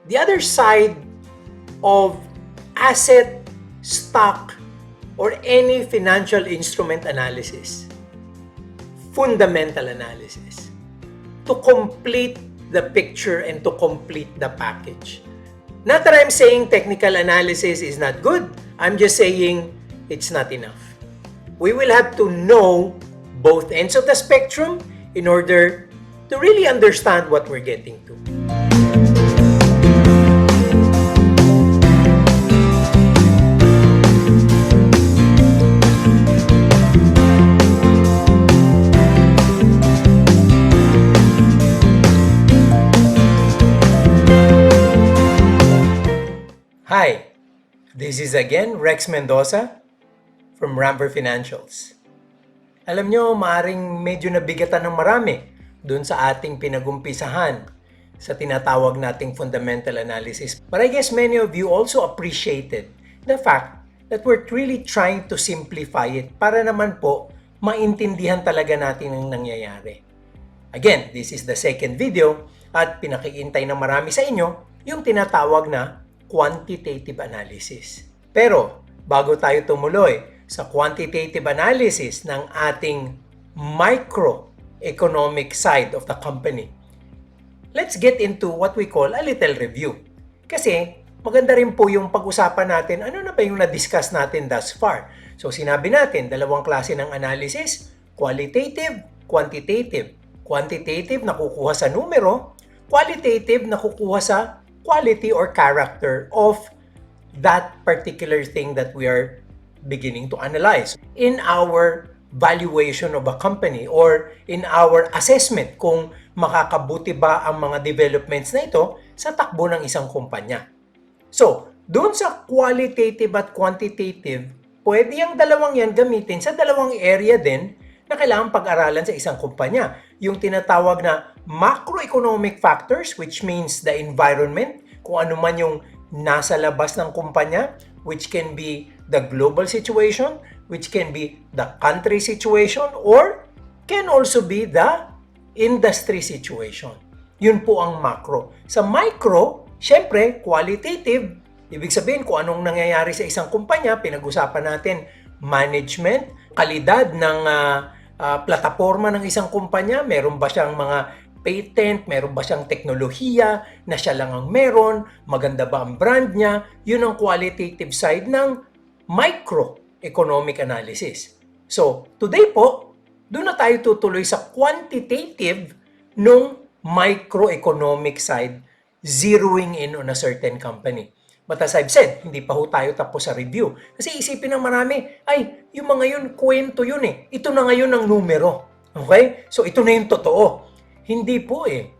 The other side of asset, stock, or any financial instrument analysis, fundamental analysis, to complete the picture and to complete the package. Not that I'm saying technical analysis is not good. I'm just saying it's not enough. We will have to know both ends of the spectrum in order to really understand what we're getting to. Hi, this is again Rex Mendoza from Ramper Financials. Alam nyo, maaring medyo nabigatan ng marami dun sa ating pinagumpisahan sa tinatawag nating fundamental analysis. But I guess many of you also appreciated the fact that we're really trying to simplify it para naman po maintindihan talaga natin ang nangyayari. Again, this is the second video at pinakiintay ng marami sa inyo yung tinatawag na quantitative analysis. Pero bago tayo tumuloy sa quantitative analysis ng ating microeconomic side of the company, let's get into what we call a little review. Kasi maganda rin po yung pag-usapan natin ano na ba yung na-discuss natin thus far. So sinabi natin, dalawang klase ng analysis, qualitative, quantitative. Quantitative na kukuha sa numero, qualitative na kukuha sa quality or character of that particular thing that we are beginning to analyze in our valuation of a company or in our assessment kung makakabuti ba ang mga developments na ito sa takbo ng isang kumpanya. So, doon sa qualitative at quantitative, pwede yung dalawang yan gamitin sa dalawang area din na kailangan pag-aralan sa isang kumpanya. Yung tinatawag na macroeconomic factors, which means the environment, kung ano man yung nasa labas ng kumpanya, which can be the global situation, which can be the country situation, or can also be the industry situation. Yun po ang macro. Sa micro, syempre, qualitative, ibig sabihin kung anong nangyayari sa isang kumpanya, pinag-usapan natin management, kalidad ng plataforma ng isang kumpanya, meron ba siyang mga patent, meron ba siyang teknolohiya na siya lang ang meron, maganda ba ang brand niya, yun ang qualitative side ng microeconomic analysis. So, today po, doon na tayo tutuloy sa quantitative nung microeconomic side, zeroing in on a certain company. But as I've said, hindi pa ho tayo tapos sa review. Kasi isipin ng marami, ay, yung mga yun, kwento yun eh. Ito na ngayon ang numero. Okay? So, ito na yung totoo. Hindi po eh.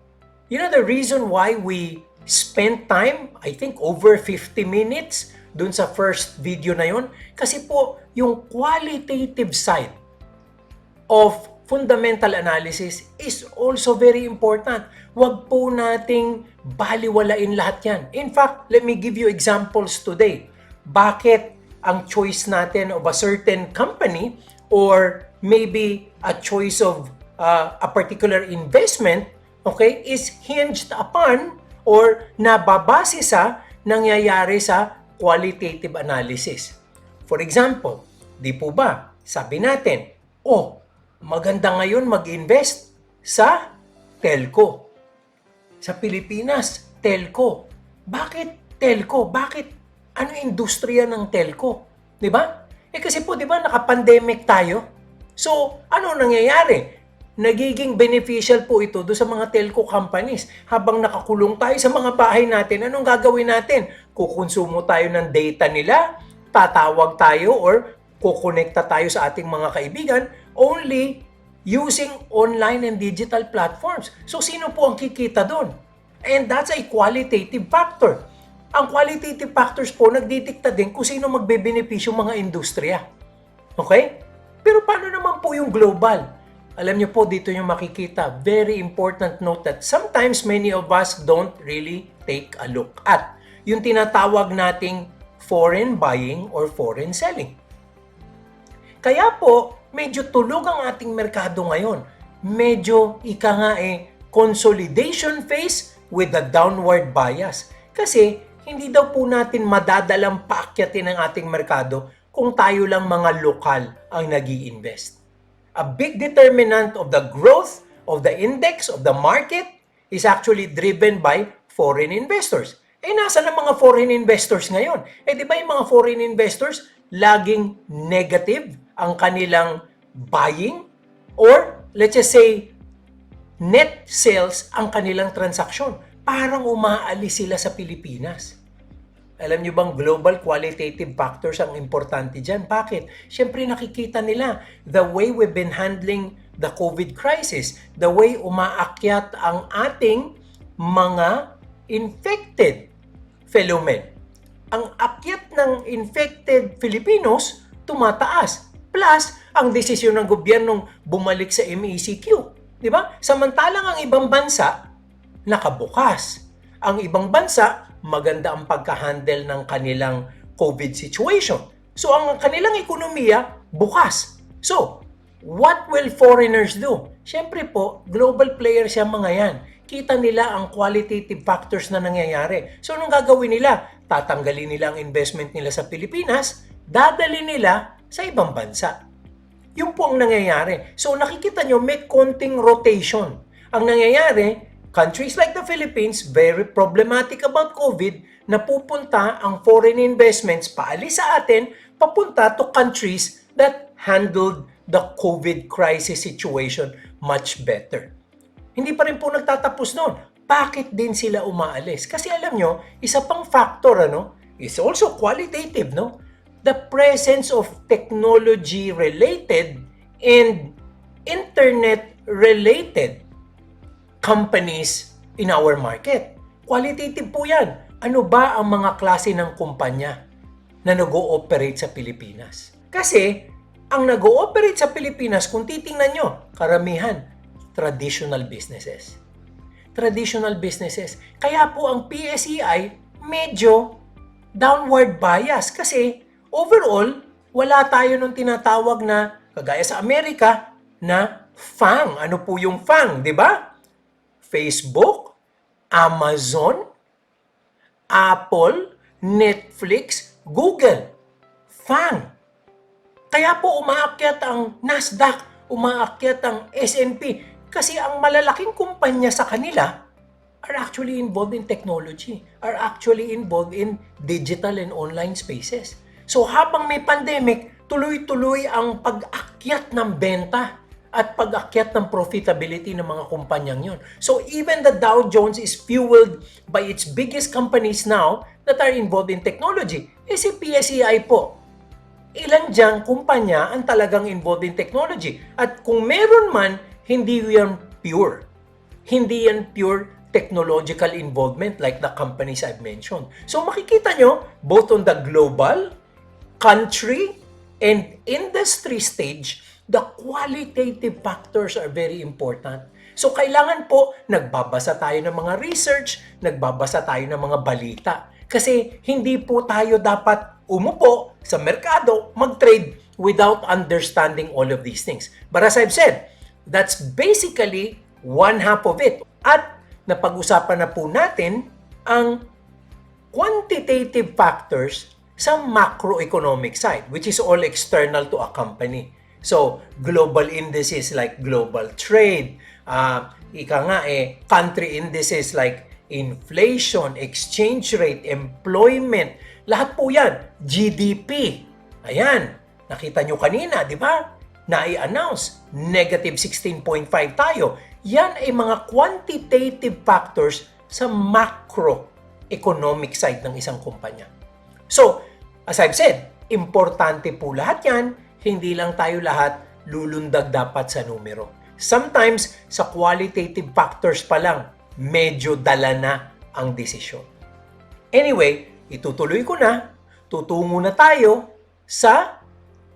You know the reason why we spent time, I think over 50 minutes, dun sa first video na yun? Kasi po, yung qualitative side of fundamental analysis is also very important. Huwag po nating baliwalain lahat yan. In fact, let me give you examples today. Bakit ang choice natin of a certain company or maybe a choice of a particular investment, okay, is hinged upon or nababase sa nangyayari sa qualitative analysis. For example, di po ba, sabi natin, maganda ngayon mag-invest sa telco. Sa Pilipinas, telco. Bakit telco? Bakit? Ano industriya ng telco? Di ba? Kasi po, di ba, naka-pandemic tayo? So, ano nangyayari? Nagiging beneficial po ito do sa mga telco companies. Habang nakakulong tayo sa mga bahay natin, anong gagawin natin? Kukonsumo tayo ng data nila, tatawag tayo or kukonekta tayo sa ating mga kaibigan only using online and digital platforms. So, sino po ang kikita doon? And that's a qualitative factor. Ang qualitative factors po nagdidikta din kung sino magbebenepisyo mga industriya. Okay? Pero paano naman po yung global? Alam niyo po, dito yung makikita, very important note that sometimes many of us don't really take a look at yung tinatawag nating foreign buying or foreign selling. Kaya po, medyo tulog ang ating merkado ngayon. Medyo, consolidation phase with a downward bias. Kasi hindi daw po natin madadalang paakyatin ang ating merkado kung tayo lang mga lokal ang nag-i-invest. A big determinant of the growth of the index, of the market, is actually driven by foreign investors. Nasa ng mga foreign investors ngayon? Di ba yung mga foreign investors, laging negative ang kanilang buying? Or, let's just say, net sales ang kanilang transaksyon. Parang umaalis sila sa Pilipinas. Alam nyo bang global qualitative factors ang importante dyan? Bakit? Siyempre nakikita nila the way we've been handling the COVID crisis, the way umaakyat ang ating mga infected fellow men. Ang akyat ng infected Filipinos, tumataas. Plus, ang desisyon ng gobyernong bumalik sa MECQ. Di ba? Samantalang ang ibang bansa, nakabukas. Ang ibang bansa, maganda ang pagka-handle ng kanilang COVID situation. So, ang kanilang ekonomiya, bukas. So, what will foreigners do? Siyempre po, global players yung mga yan. Kita nila ang qualitative factors na nangyayari. So, anong gagawin nila? Tatanggalin nila ang investment nila sa Pilipinas, dadali nila sa ibang bansa. Yun po ang nangyayari. So, nakikita nyo, may konting rotation. Ang nangyayari, countries like the Philippines, very problematic about COVID, napupunta ang foreign investments paalis sa atin, papunta to countries that handled the COVID crisis situation much better. Hindi pa rin po nagtatapos noon. Bakit din sila umaalis? Kasi alam nyo, isa pang factor, is also qualitative, The presence of technology-related and internet-related companies in our market. Qualitative po yan. Ano ba ang mga klase ng kumpanya na nag-ooperate sa Pilipinas? Kasi, ang nag-ooperate sa Pilipinas, kung titingnan nyo, karamihan, traditional businesses. Traditional businesses. Kaya po ang PSEI medyo downward bias kasi overall, wala tayo nung tinatawag na, kagaya sa Amerika, na FANG. Ano po yung FANG, di ba? Facebook, Amazon, Apple, Netflix, Google. FANG. Kaya po umaakyat ang Nasdaq, umaakyat ang S&P kasi ang malalaking kumpanya sa kanila are actually involved in technology, are actually involved in digital and online spaces. So habang may pandemic, tuloy-tuloy ang pag-akyat ng benta at pag-akyat ng profitability ng mga kumpanyang yun. So even the Dow Jones is fueled by its biggest companies now that are involved in technology. Si PSEI po, ilan diyang kumpanya ang talagang involved in technology. At kung meron man, hindi yan pure. Hindi yan pure technological involvement like the companies I've mentioned. So makikita nyo, both on the global, country, and industry stage, the qualitative factors are very important. So kailangan po, nagbabasa tayo ng mga research, nagbabasa tayo ng mga balita. Kasi hindi po tayo dapat umupo sa merkado, mag-trade without understanding all of these things. But as I've said, that's basically one half of it. At napag-usapan na po natin ang quantitative factors sa macroeconomic side, which is all external to a company. So, global indices like global trade, country indices like inflation, exchange rate, employment, lahat po yan, GDP. Ayan, nakita nyo kanina, di ba? Na-i-announce, negative 16.5 tayo. Yan ay mga quantitative factors sa macroeconomic side ng isang kumpanya. So, as I've said, importante po lahat yan. Hindi lang tayo lahat lulundag dapat sa numero. Sometimes, sa qualitative factors pa lang, medyo dala na ang desisyon. Anyway, itutuloy ko na. Tutungo na tayo sa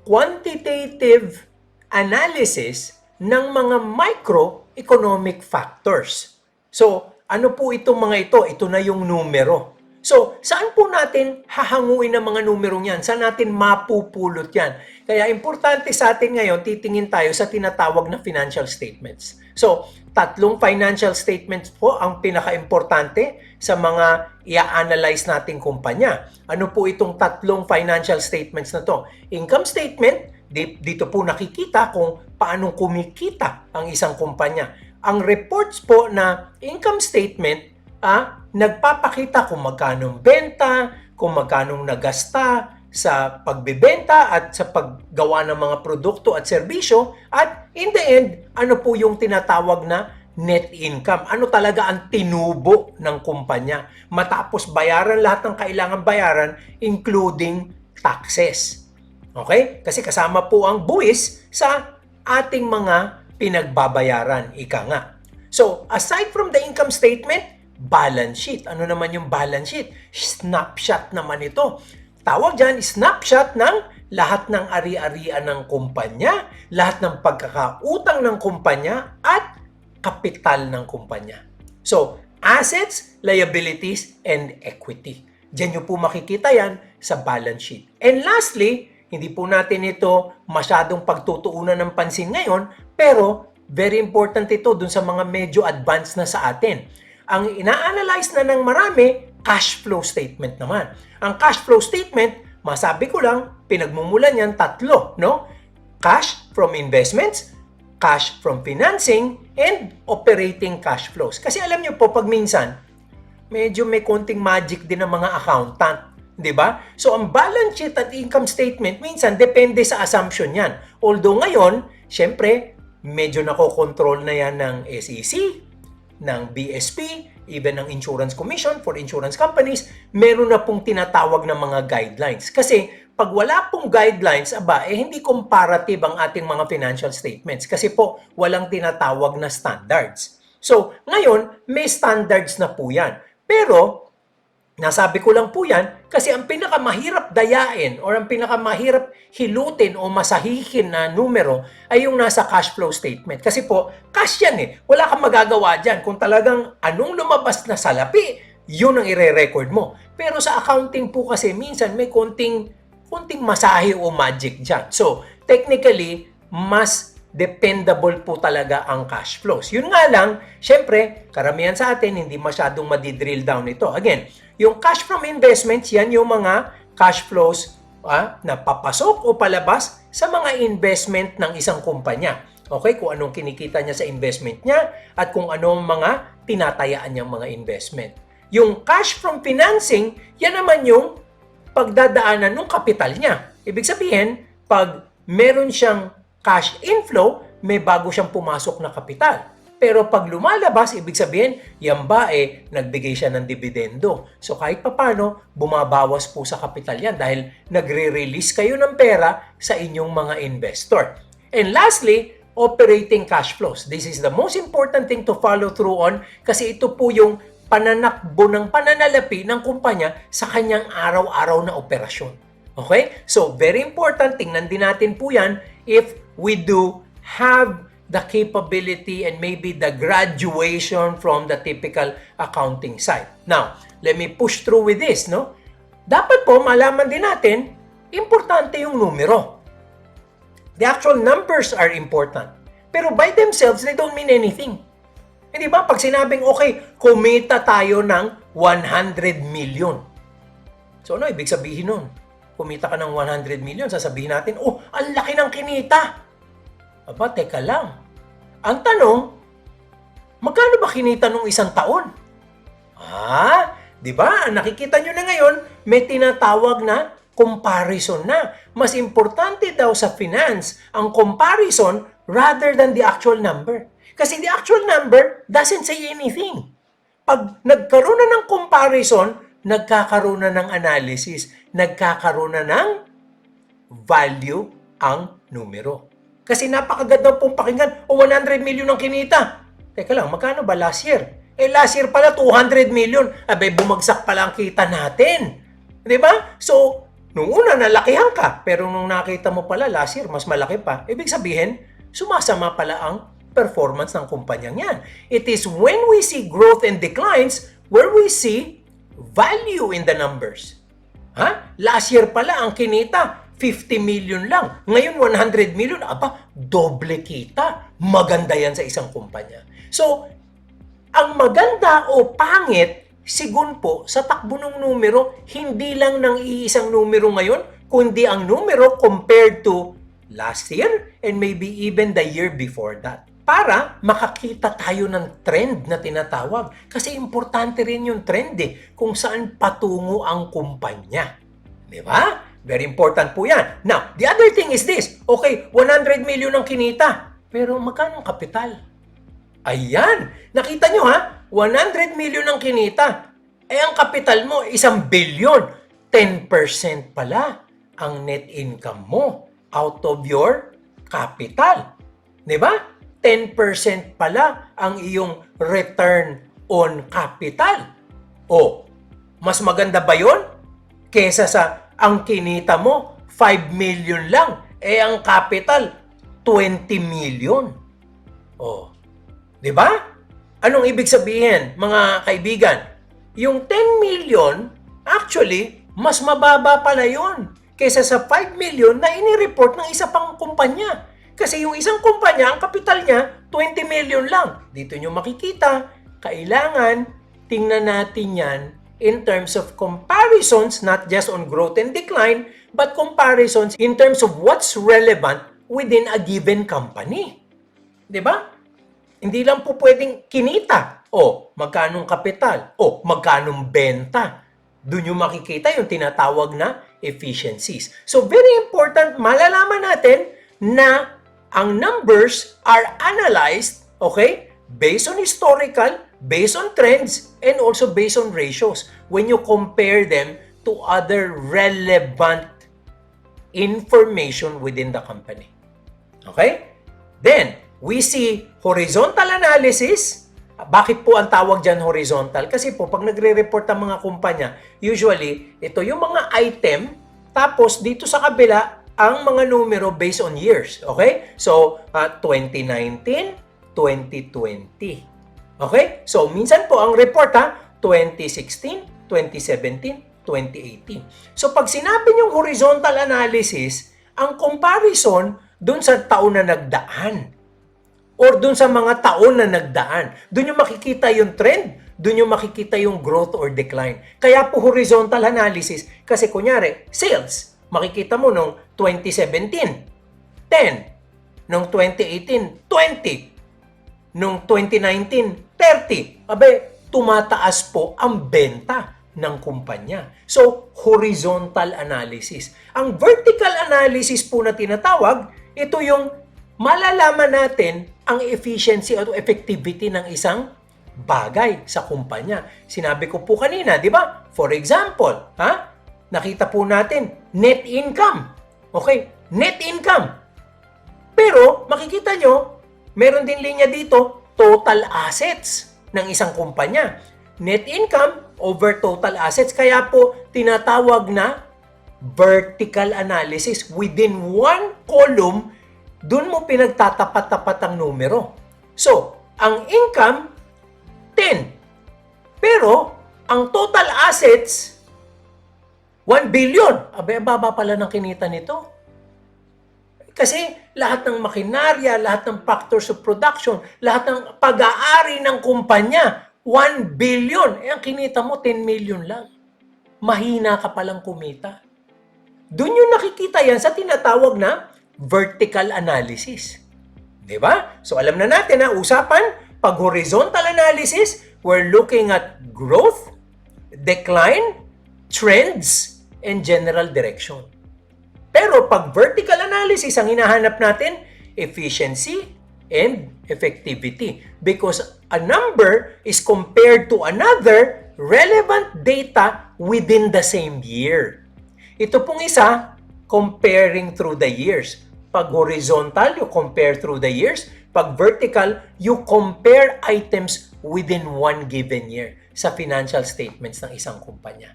quantitative analysis ng mga microeconomic factors. So, ano po itong mga ito? Ito na yung numero. So, saan po natin hahanguin ang mga numerong yan? Saan natin mapupulot yan? Kaya importante sa atin ngayon, titingin tayo sa tinatawag na financial statements. So, tatlong financial statements po ang pinaka-importante sa mga i-analyze nating kumpanya. Ano po itong tatlong financial statements na to? Income statement, dito po nakikita kung paano kumikita ang isang kumpanya. Ang reports po na income statement, nagpapakita kung magkano benta, kung magkano nagasta sa pagbebenta at sa paggawa ng mga produkto at serbisyo, at in the end, ano po yung tinatawag na net income. Ano talaga ang tinubo ng kumpanya matapos bayaran lahat ng kailangan bayaran, including taxes. Okay? Kasi kasama po ang buwis sa ating mga pinagbabayaran, ika nga. So, aside from the income statement, balance sheet. Ano naman yung balance sheet? Snapshot naman ito. Tawag dyan, snapshot ng lahat ng ari-arian ng kumpanya, lahat ng pagkakautang ng kumpanya, at kapital ng kumpanya. So, assets, liabilities, and equity. Diyan nyo po makikita yan sa balance sheet. And lastly, hindi po natin ito masyadong pagtutuunan ng pansin ngayon, pero very important ito dun sa mga medyo advanced na sa atin. Ang ina-analyze na ng marami, cash flow statement naman. Ang cash flow statement, masabi ko lang, pinagmumulan yan tatlo, no? Cash from investments, cash from financing, and operating cash flows. Kasi alam nyo po, pag minsan, medyo may konting magic din ng mga accountant. Di ba? So, ang balance sheet at income statement, minsan, depende sa assumption yan. Although ngayon, syempre, medyo nakokontrol na yan ng SEC, ng BSP, even ng Insurance Commission for insurance companies, meron na pong tinatawag na mga guidelines. Kasi, pag wala pong guidelines, hindi comparative ang ating mga financial statements. Kasi po, walang tinatawag na standards. So, ngayon, may standards na po yan. Pero, nasabi ko lang po yan kasi ang pinakamahirap dayain or ang pinakamahirap hilutin o masahihin na numero ay yung nasa cash flow statement. Kasi po, cash yan eh. Wala kang magagawa dyan. Kung talagang anong lumabas na salapi, yun ang ire-record mo. Pero sa accounting po kasi minsan may konting masahe o magic dyan. So, technically, mas dependable po talaga ang cash flows. Yun nga lang, syempre, karamihan sa atin hindi masyadong madidrill down ito. Again, yung cash from investments, yan yung mga cash flows na papasok o palabas sa mga investment ng isang kumpanya. Okay, kung anong kinikita niya sa investment niya at kung anong mga tinatayaan niyang mga investment. Yung cash from financing, yan naman yung pagdadaanan ng kapital niya. Ibig sabihin, pag meron siyang cash inflow, may bago siyang pumasok na kapital. Pero pag lumalabas, ibig sabihin, yan ba nagbigay siya ng dividendo. So kahit papano, bumabawas po sa kapital yan dahil nagre-release kayo ng pera sa inyong mga investor. And lastly, operating cash flows. This is the most important thing to follow through on kasi ito po yung pananakbo ng pananalapi ng kumpanya sa kanyang araw-araw na operasyon. Okay? So, very important. Tingnan din natin po yan if we do have the capability and maybe the graduation from the typical accounting side. Now, let me push through with this, no? Dapat po malaman din natin, importante yung numero. The actual numbers are important. Pero by themselves, they don't mean anything. Hindi ba? Pag sinabing, okay, kumita tayo ng 100 million. So, ano ibig sabihin nun? Kumita ka ng 100 million, sasabihin natin, oh, ang laki ng kinita. Aba, teka lang. Ang tanong, magkano ba kinita nung isang taon? Di ba? Nakikita nyo na ngayon, may tinatawag na comparison na. Mas importante daw sa finance ang comparison rather than the actual number. Kasi the actual number doesn't say anything. Pag nagkaroon na ng comparison, nagkakaroon na ng analysis, nagkakaroon na ng value ang numero. Kasi napakaganda pong pakinggan, 100 million ang kinita. Teka lang, magkano ba last year? Last year pala 200 million. Abay, bumagsak pala ang kita natin. Di ba? So, nung una nalakihan ka, pero nung nakita mo pala last year, mas malaki pa. Ibig sabihin, sumasama pala ang performance ng kumpanyang yan. It is when we see growth and declines where we see value in the numbers. Last year pala ang kinita, 50 million lang. Ngayon, 100 million. Aba, doble kita. Maganda yan sa isang kumpanya. So, ang maganda o pangit, sigun po sa takbo ng numero, hindi lang ng iisang numero ngayon, kundi ang numero compared to last year and maybe even the year before that. Para makakita tayo ng trend na tinatawag. Kasi importante rin yung trend kung saan patungo ang kumpanya. Di ba? Very important po yan. Now, the other thing is this. Okay, 100 million ang kinita. Pero magkano ang kapital? Ayan. Nakita nyo ha? 100 million ang kinita. Eh ang kapital mo, 1 billion. 10% pala ang net income mo out of your capital. Di ba? 10% pala ang iyong return on capital. O, mas maganda ba yun? Kesa sa ang kinita mo, 5 million lang. Eh, ang capital, 20 million. O, di ba? Anong ibig sabihin, mga kaibigan? Yung 10 million, actually, mas mababa pala yun kesa sa 5 million na inireport ng isa pang kumpanya. Kasi yung isang kumpanya, ang kapital niya, 20 million lang. Dito nyo makikita, kailangan tingnan natin yan in terms of comparisons, not just on growth and decline, but comparisons in terms of what's relevant within a given company. Diba? Hindi lang po pwedeng kinita. O, magkanong kapital? O, magkanong benta? Doon yung makikita yung tinatawag na efficiencies. So, very important, malalaman natin na ang numbers are analyzed, okay, based on historical, based on trends, and also based on ratios when you compare them to other relevant information within the company. Okay? Then, we see horizontal analysis. Bakit po ang tawag dyan horizontal? Kasi po, pag nagre-report ang mga kumpanya, usually, ito yung mga item, tapos dito sa kabila, ang mga numero based on years. Okay? So, 2019, 2020. Okay? So, minsan po ang report 2016, 2017, 2018. So, pag sinabi niyong horizontal analysis, ang comparison dun sa taon na nagdaan or dun sa mga taon na nagdaan. Dun yung makikita yung trend, dun yung makikita yung growth or decline. Kaya po horizontal analysis, kasi kunyari, sales, makikita mo nung 2017, 10. Nung 2018, 20. Nung 2019, 30. Abe, tumataas po ang benta ng kumpanya. So, horizontal analysis. Ang vertical analysis po na tinatawag, ito yung malalaman natin ang efficiency o effectivity ng isang bagay sa kumpanya. Sinabi ko po kanina, di ba? For example, nakita po natin, net income. Okay, net income. Pero, makikita nyo, meron din linya dito, total assets ng isang kumpanya. Net income over total assets. Kaya po, tinatawag na vertical analysis. Within one column, dun mo pinagtatapat-tapat ang numero. So, ang income, 10. Pero, ang total assets, 1 billion. Abay, baba pala ng kinita nito. Kasi lahat ng makinarya, lahat ng factors of production, lahat ng pag-aari ng kumpanya, 1 billion. Eh, ang kinita mo, 10 million lang. Mahina ka palang kumita. Doon yung nakikita yan sa tinatawag na vertical analysis. Diba? So, alam na natin na usapan, pag horizontal analysis, we're looking at growth, decline, trends, and general direction. Pero pag vertical analysis, ang hinahanap natin, efficiency and effectivity. Because a number is compared to another relevant data within the same year. Ito pong isa, comparing through the years. Pag horizontal, you compare through the years. Pag vertical, you compare items within one given year sa financial statements ng isang kumpanya.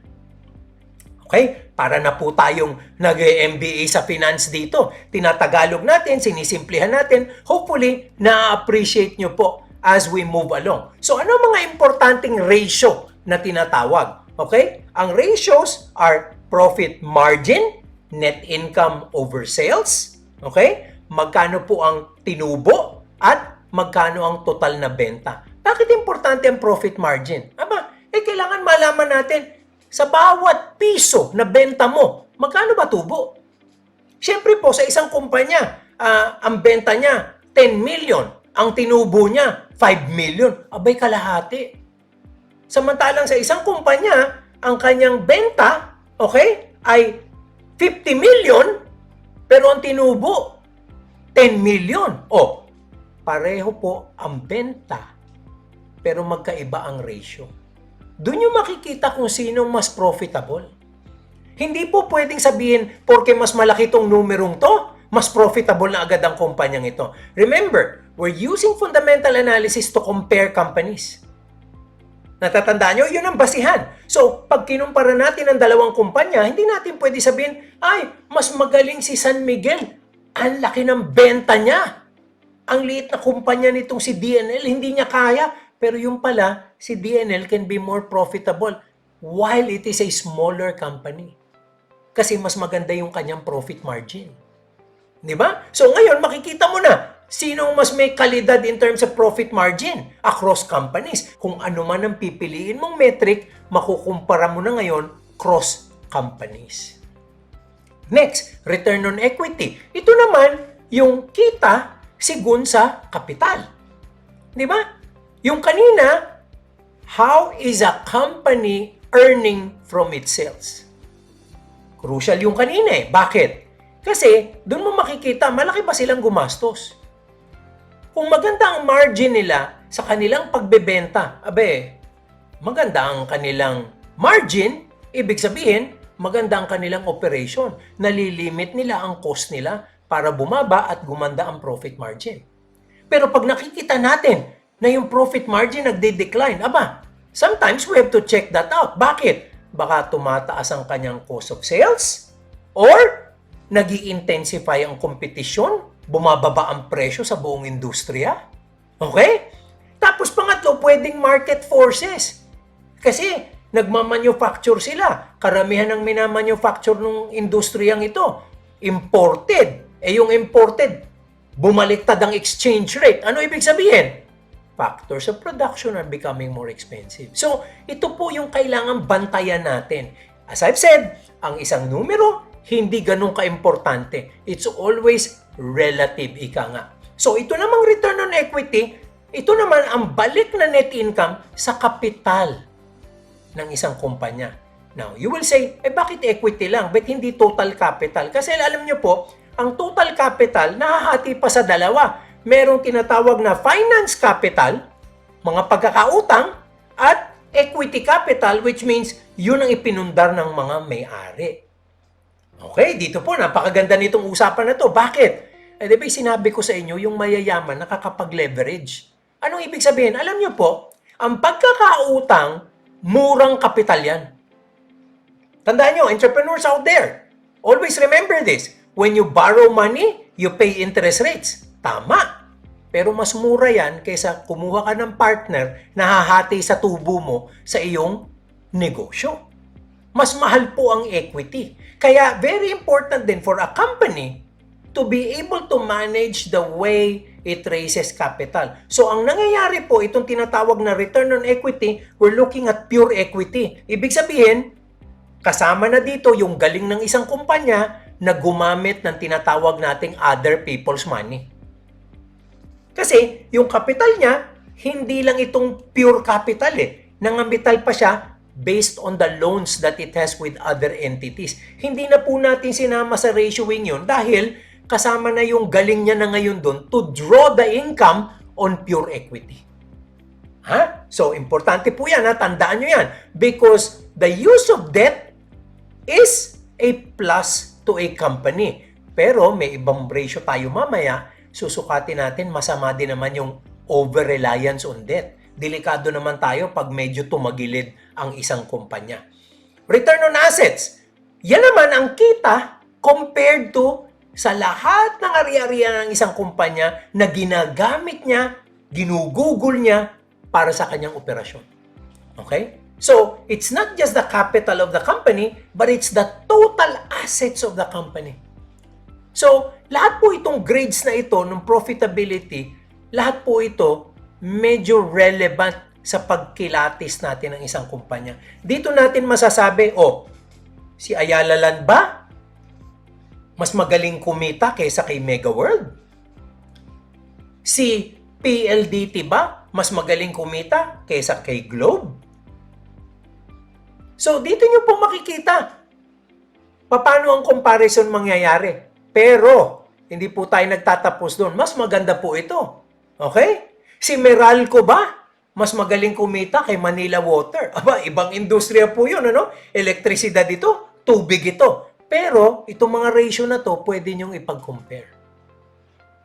Okay? Para na po tayong nag-MBA sa finance dito. Tinatagalog natin, sinisimplihan natin. Hopefully, na-appreciate nyo po as we move along. So, ano mga importanteng ratio na tinatawag? Okay? Ang ratios are profit margin, net income over sales, okay? Magkano po ang tinubo at magkano ang total na benta. Bakit importante ang profit margin? Aba, kailangan malaman natin, sa bawat piso na benta mo, magkano ba tubo? Siyempre po, sa isang kumpanya, ang benta niya, 10 million. Ang tinubo niya, 5 million. Abay, kalahati. Samantalang sa isang kumpanya, ang kanyang benta, okay, ay 50 million, pero ang tinubo, 10 million. O, pareho po ang benta, pero magkaiba ang ratio. Doon yung makikita kung sinong mas profitable. Hindi po pwedeng sabihin, porke mas malaki tong numerong to, mas profitable na agad ang kumpanyang ito. Remember, we're using fundamental analysis to compare companies. Natatandaan nyo? Yun ang basihan. So, pag kinumpara natin ang dalawang kumpanya, hindi natin pwede sabihin, ay, mas magaling si San Miguel. Ang laki ng benta niya. Ang liit na kumpanya nitong si DNL, hindi niya kaya. Pero yung pala, si DNL can be more profitable while it is a smaller company. Kasi mas maganda yung kanyang profit margin. Di ba? So ngayon, makikita mo na sino mas may kalidad in terms of profit margin across companies. Kung ano man ang pipiliin mong metric, makukumpara mo na ngayon cross companies. Next, return on equity. Ito naman yung kita sigun sa kapital. Di ba? Yung kanina, how is a company earning from its sales? Crucial yung kanina eh. Bakit? Kasi doon mo makikita, malaki ba silang gumastos? Kung maganda ang margin nila sa kanilang pagbebenta, maganda ang kanilang margin, ibig sabihin, maganda ang kanilang operation. Nalilimit nila ang cost nila para bumaba at gumanda ang profit margin. Pero pag nakikita natin na yung profit margin nagde-decline, sometimes we have to check that out. Bakit? Baka tumataas ang kanyang cost of sales or nag-i-intensify ang kompetisyon, bumababa ang presyo sa buong industriya. Okay? Tapos pangatlo, pwedeng market forces. Kasi nagmamanufacture sila. Karamihan ng minamanufacture ng industriyang ito, imported. Yung imported, bumaliktad ang exchange rate. Ano ibig sabihin? Factors of production are becoming more expensive. So, ito po yung kailangan bantayan natin. As I've said, ang isang numero, hindi ganun ka-importante. It's always relative, ika nga. So, ito namang return on equity, ito naman ang balik na net income sa kapital ng isang kumpanya. Now, you will say, bakit equity lang? Ba't hindi total capital? Kasi alam nyo po, ang total capital nahahati pa sa dalawa. Merong tinatawag na finance capital, mga pagkakautang, at equity capital, which means yun ang ipinundar ng mga may-ari. Okay, dito po, napakaganda nitong usapan na to. Bakit? Di ba sinabi ko sa inyo, yung mayayaman nakakapag-leverage. Anong ibig sabihin? Alam nyo po, ang pagkakautang, murang kapital yan. Tandaan nyo, entrepreneurs out there, always remember this. When you borrow money, you pay interest rates. Tama. Pero mas mura yan kaysa kumuha ka ng partner na hahati sa tubo mo sa iyong negosyo. Mas mahal po ang equity. Kaya very important din for a company to be able to manage the way it raises capital. So ang nangyayari po, itong tinatawag na return on equity, we're looking at pure equity. Ibig sabihin, kasama na dito yung galing ng isang kumpanya na gumamit ng tinatawag nating other people's money. Kasi yung capital niya, hindi lang itong pure capital Nangambital pa siya based on the loans that it has with other entities. Hindi na po natin sinama sa ratioing yun dahil kasama na yung galing niya na ngayon doon to draw the income on pure equity. So, importante po yan, tandaan nyo yan. Because the use of debt is a plus to a company. Pero may ibang ratio tayo mamaya, susukatin natin, masama din naman yung over-reliance on debt. Delikado naman tayo pag medyo tumagilid ang isang kumpanya. Return on assets. Yan naman ang kita compared to sa lahat ng ari-arian ng isang kumpanya na ginagamit niya, ginugugol niya para sa kanyang operasyon. Okay? So, it's not just the capital of the company, but it's the total assets of the company. So, lahat po itong grades na ito ng profitability, lahat po ito medyo relevant sa pagkilatis natin ng isang kumpanya. Dito natin masasabi, si Ayala Land ba mas magaling kumita kaysa kay Mega World? Si PLDT ba mas magaling kumita kaysa kay Globe? So, dito nyo po makikita paano ang comparison mangyayari. Pero, hindi po tayo nagtatapos doon. Mas maganda po ito. Okay? Si Meralco ba mas magaling kumita kay Manila Water? Aba, ibang industriya po yun, ano? Elektrisidad ito, tubig ito. Pero, itong mga ratio na to, pwede nyong ipag-compare.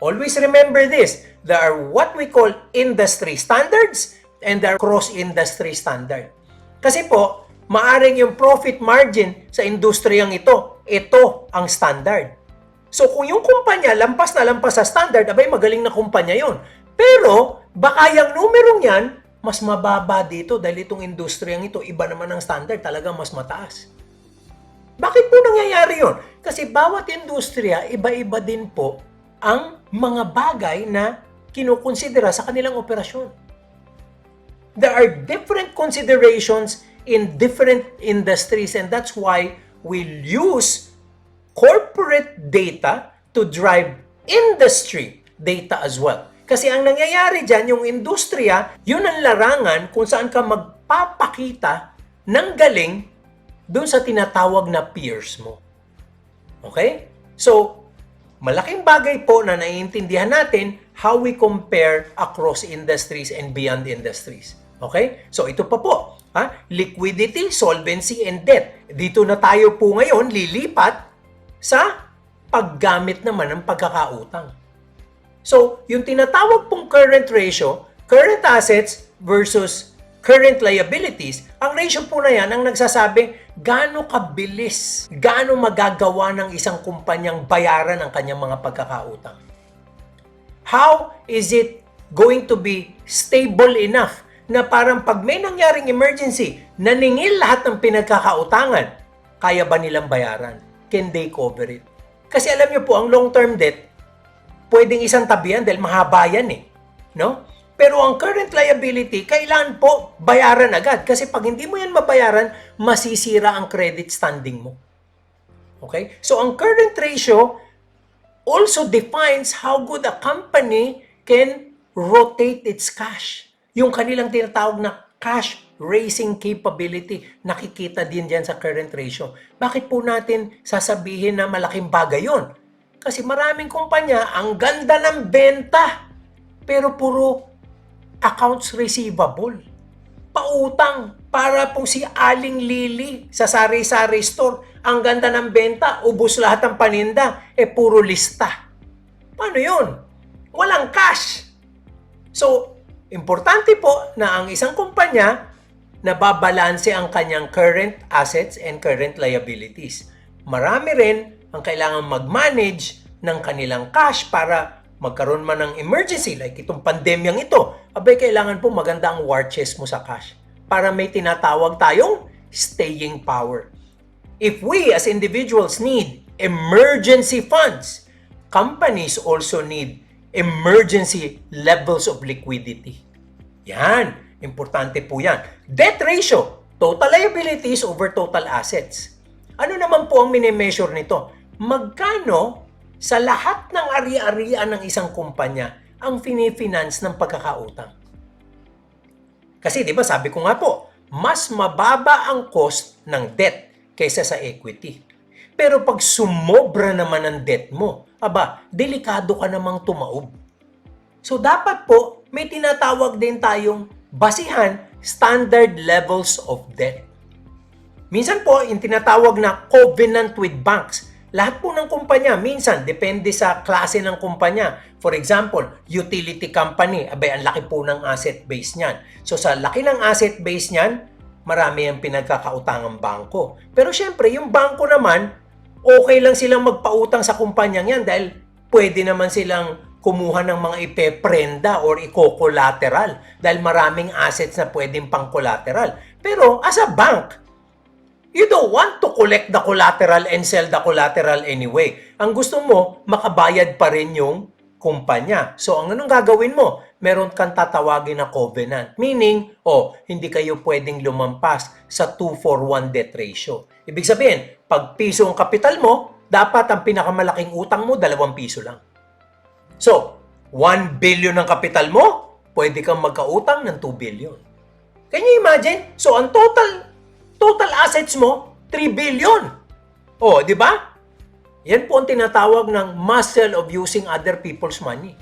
Always remember this. There are what we call industry standards and there are cross-industry standard. Kasi po, maaring yung profit margin sa industriyang ito ang standard. So, kung yung kumpanya lampas na lampas sa standard, abay, magaling na kumpanya yon. Pero, baka yung numerong yan, mas mababa dito dahil itong industriyang ito, iba naman ang standard, talagang mas mataas. Bakit po nangyayari yon? Kasi bawat industriya, iba-iba din po ang mga bagay na kinukonsidera sa kanilang operasyon. There are different considerations in different industries and that's why we use corporate data to drive industry data as well. Kasi ang nangyayari dyan, yung industriya, yun ang larangan kung saan ka magpapakita ng galing doon sa tinatawag na peers mo. Okay? So, malaking bagay po na naiintindihan natin how we compare across industries and beyond industries. Okay? So, ito pa po. Liquidity, solvency, and debt. Dito na tayo po ngayon lilipat sa paggamit naman ng pagkakautang. So, yung tinatawag pong current ratio, current assets versus current liabilities, ang ratio po na yan ang nagsasabing gaano kabilis, gaano magagawa ng isang kumpanyang bayaran ang kanyang mga pagkakautang. How is it going to be stable enough na parang pag may nangyaring emergency, naningil lahat ng pinagkakautangan, kaya ba nilang bayaran? Can they cover it? Kasi alam niyo po, ang long-term debt, pwedeng isang tabihan dahil mahaba yan eh. No? Pero ang current liability, kailangan po bayaran agad. Kasi pag hindi mo yan mabayaran, masisira ang credit standing mo. Okay? So ang current ratio also defines how good a company can rotate its cash. Yung kanilang tinatawag na cash raising capability, nakikita din dyan sa current ratio. Bakit po natin sasabihin na malaking bagay yun? Kasi maraming kumpanya, ang ganda ng benta, pero puro accounts receivable. Pautang, para po si Aling Lily sa sari-sari store. Ang ganda ng benta, ubos lahat ng paninda, puro lista. Paano yun? Walang cash. So, importante po na ang isang kumpanya nababalanse ang kanyang current assets and current liabilities. Marami rin ang kailangan mag-manage ng kanilang cash para magkaroon man ng emergency like itong pandemyang ito. Abay, kailangan po maganda ang war chest mo sa cash para may tinatawag tayong staying power. If we as individuals need emergency funds, companies also need emergency levels of liquidity. Yan, importante po yan. Debt ratio, total liabilities over total assets. Ano naman po ang mini-measure nito? Magkano sa lahat ng ari-arian ng isang kumpanya ang fini-finance ng pagkakautang? Kasi di ba sabi ko nga po, mas mababa ang cost ng debt kaysa sa equity. Pero pag sumobra naman ang debt mo, delikado ka namang tumaob. So dapat po, may tinatawag din tayong basihan standard levels of debt. Minsan po, yung tinatawag na covenant with banks. Lahat po ng kumpanya, minsan, depende sa klase ng kumpanya. For example, utility company, ang laki po ng asset base niyan. So sa laki ng asset base niyan, marami ang pinagkakautangang bangko. Pero syempre, yung bangko naman, okay lang silang magpautang sa kumpanyang yan dahil pwede naman silang kumuha ng mga ipeprenda or iko-collateral dahil maraming assets na pwedeng pang-collateral. Pero as a bank, you don't want to collect the collateral and sell the collateral anyway. Ang gusto mo, makabayad pa rin yung kumpanya. So, ang anong gagawin mo? meron kang tatawagin na covenant. Meaning, hindi kayo pwedeng lumampas sa 2-for-1 debt ratio. Ibig sabihin, pag piso ang kapital mo, dapat ang pinakamalaking utang mo, 2 piso lang. So, 1 billion ang kapital mo, pwede kang magkautang ng 2 billion. Can you imagine? So, ang total assets mo, 3 billion. Di ba? Yan po ang tinatawag ng muscle of using other people's money.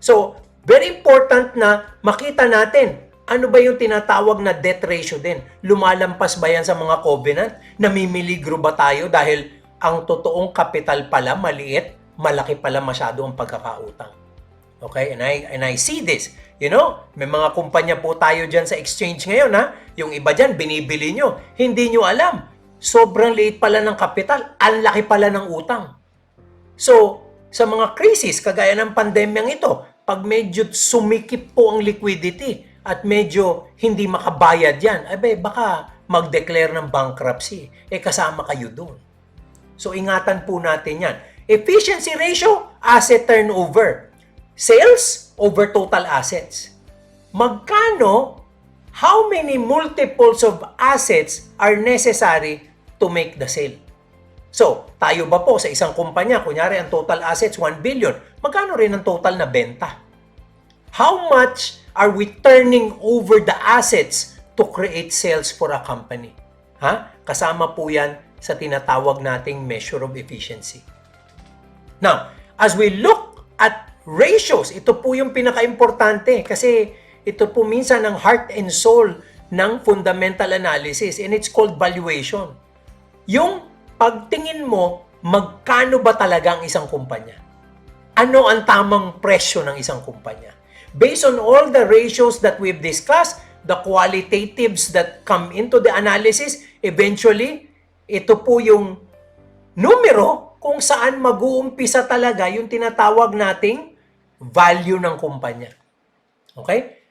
So, very important na makita natin, ano ba yung tinatawag na debt ratio din? Lumalampas ba yan sa mga covenant? Namimiligro ba tayo dahil ang totoong kapital pala maliit, malaki pala masyado ang pagkakautang? Okay? And I see this. May mga kumpanya po tayo dyan sa exchange ngayon, ha? Yung iba dyan, binibili nyo. Hindi nyo alam. Sobrang liit pala ng kapital. Ang laki pala ng utang. So, sa mga crisis, kagaya ng pandemyang ito, pag medyo sumikip po ang liquidity at medyo hindi makabayad yan, baka mag-declare ng bankruptcy. Kasama kayo doon. So, ingatan po natin yan. Efficiency ratio, asset turnover. Sales over total assets. Magkano, how many multiples of assets are necessary to make the sale? So, tayo ba po sa isang kumpanya, kunyari ang total assets 1 billion, magkano rin ang total na benta? How much are we turning over the assets to create sales for a company? Kasama po yan sa tinatawag nating measure of efficiency. Now, as we look at ratios, ito po yung pinaka-importante kasi ito po minsan ang heart and soul ng fundamental analysis and it's called valuation. Yung pagtingin mo, magkano ba talaga ang isang kumpanya? Ano ang tamang presyo ng isang kumpanya? Based on all the ratios that we've discussed, the qualitatives that come into the analysis, eventually, ito po yung numero kung saan mag-uumpisa talaga yung tinatawag nating value ng kumpanya. Okay?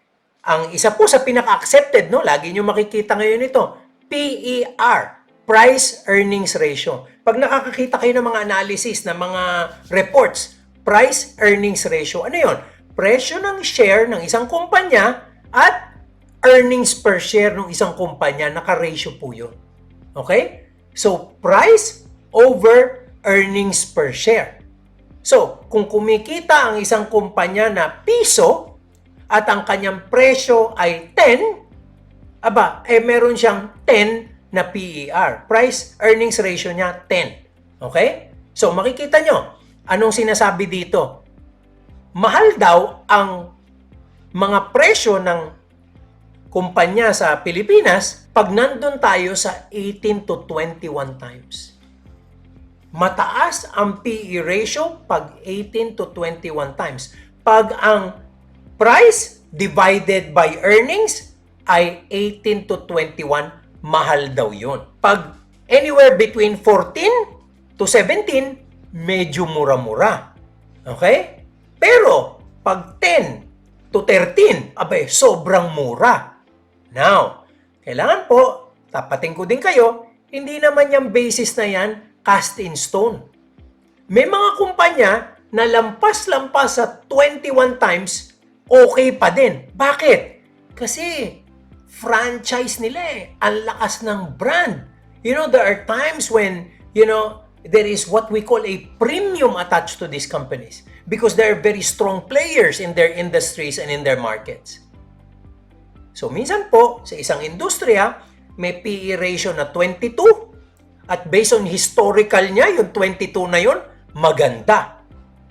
Ang isa po sa pinaka-accepted, lagi nyo makikita ngayon ito, PER, Price Earnings Ratio. Pag nakakakita kayo ng mga analysis, ng mga reports, Price Earnings Ratio, ano yon? Presyo ng share ng isang kumpanya at earnings per share ng isang kumpanya, naka-ratio po yun. Okay? So, price over earnings per share. So, kung kumikita ang isang kumpanya na piso at ang kanyang presyo ay 10, meron siyang 10 na PER. Price earnings ratio niya 10. Okay? So, makikita nyo, anong sinasabi dito? Mahal daw ang mga presyo ng kumpanya sa Pilipinas pag nandun tayo sa 18 to 21 times. Mataas ang PE ratio pag 18 to 21 times. Pag ang price divided by earnings ay 18 to 21, mahal daw yun. Pag anywhere between 14 to 17, medyo mura-mura. Okay? Pero pag 10 to 13, sobrang mura. Now, kailangan po, tapatin ko din kayo, hindi naman yung basis na yan cast in stone. May mga kumpanya na lampas-lampas sa 21 times, okay pa din. Bakit? Kasi franchise nila ang lakas ng brand. There are times when, there is what we call a premium attached to these companies because they are very strong players in their industries and in their markets. So, minsan po, sa isang industriya, may PE ratio na 22 at based on historical niya, yung 22 na yun, maganda.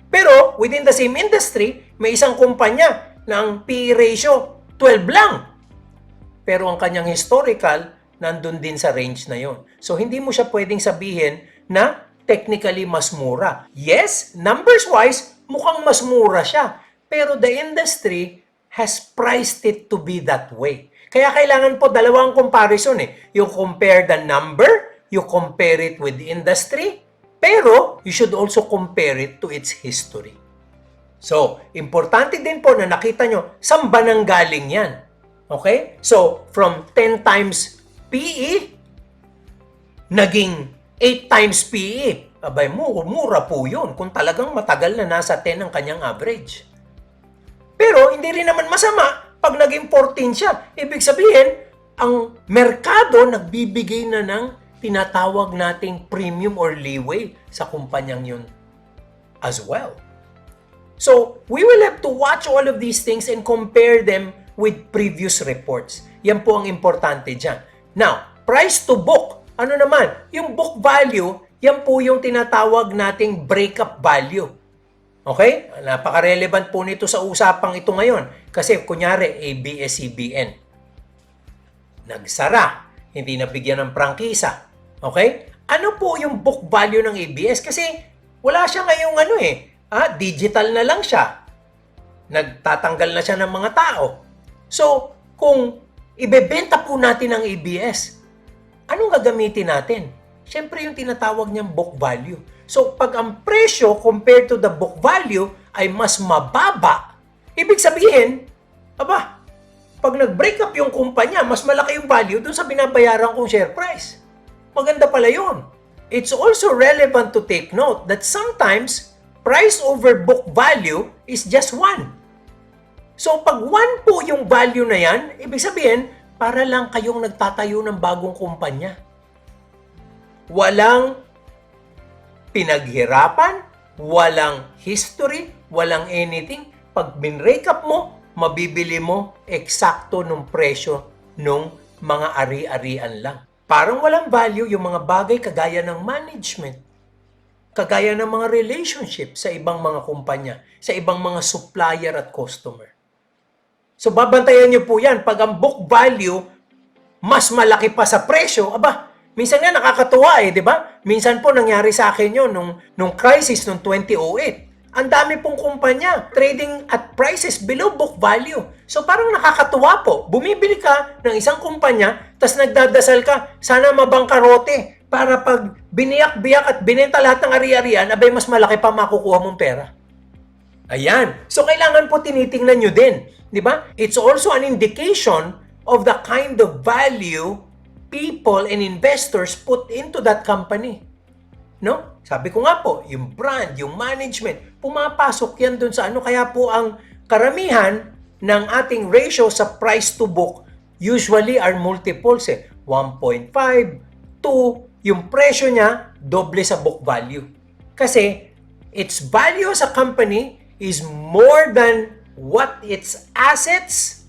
Pero, within the same industry, may isang kumpanya na ang PE ratio 12 lang. Pero ang kanyang historical, nandun din sa range na yun. So, hindi mo siya pwedeng sabihin na technically mas mura. Yes, numbers-wise, mukhang mas mura siya. Pero the industry has priced it to be that way. Kaya kailangan po dalawang comparison . You compare the number, you compare it with the industry, pero you should also compare it to its history. So, importante din po na nakita nyo, saan ba nang galing yan? Okay? So, from 10 times PE, naging 8 times PE. Mura po yun kung talagang matagal na nasa 10 ang kanyang average. Pero hindi rin naman masama pag naging 14 siya. Ibig sabihin, ang merkado nagbibigay na ng tinatawag nating premium or leeway sa kumpanyang yun as well. So, we will have to watch all of these things and compare them with previous reports. Yan po ang importante dyan. Now, price to book. Ano naman? Yung book value, yan po yung tinatawag nating breakup value. Okay? Napaka-relevant po nito sa usapang ito ngayon. Kasi, kunyari, ABS-CBN. Nagsara. Hindi nabigyan ng prangkisa. Okay? Ano po yung book value ng ABS? Kasi, wala siya ngayong digital na lang siya. Nagtatanggal na siya ng mga tao. So, kung ibebenta po natin ang ABS, anong gagamitin natin? Siyempre yung tinatawag niyang book value. So, pag ang presyo compared to the book value ay mas mababa, ibig sabihin, pag nag-break up yung kumpanya, mas malaki yung value dun sa binabayaran kong share price. Maganda pala yun. It's also relevant to take note that sometimes price over book value is just 1. So, pag 1 po yung value na yan, ibig sabihin, para lang kayong nagtatayo ng bagong kumpanya. Walang pinaghirapan, walang history, walang anything. Pag binrake up mo, mabibili mo eksakto nung presyo nung mga ari-arian lang. Parang walang value yung mga bagay kagaya ng management, kagaya ng mga relationship sa ibang mga kumpanya, sa ibang mga supplier at customer. So babantayan niyo po yan. Pag ang book value mas malaki pa sa presyo, minsan nga nakakatuwa di ba? Minsan po nangyari sa akin yun nung crisis nung 2008. Ang dami pong kumpanya trading at prices below book value. So parang nakakatuwa po. Bumibili ka ng isang kumpanya, tas nagdadasal ka, sana mabangkarote para pag biniyak-biyak at binenta lahat ng ari-arian, mas malaki pa makukuha mong pera. Ayan. So kailangan po tinitingnan nyo din. Di ba? It's also an indication of the kind of value people and investors put into that company. No? Sabi ko nga po, yung brand, yung management, pumapasok yan dun sa kaya po ang karamihan ng ating ratio sa price to book usually are multiples 1.5, 2, yung presyo niya, doble sa book value. Kasi, its value as a company is more than what its assets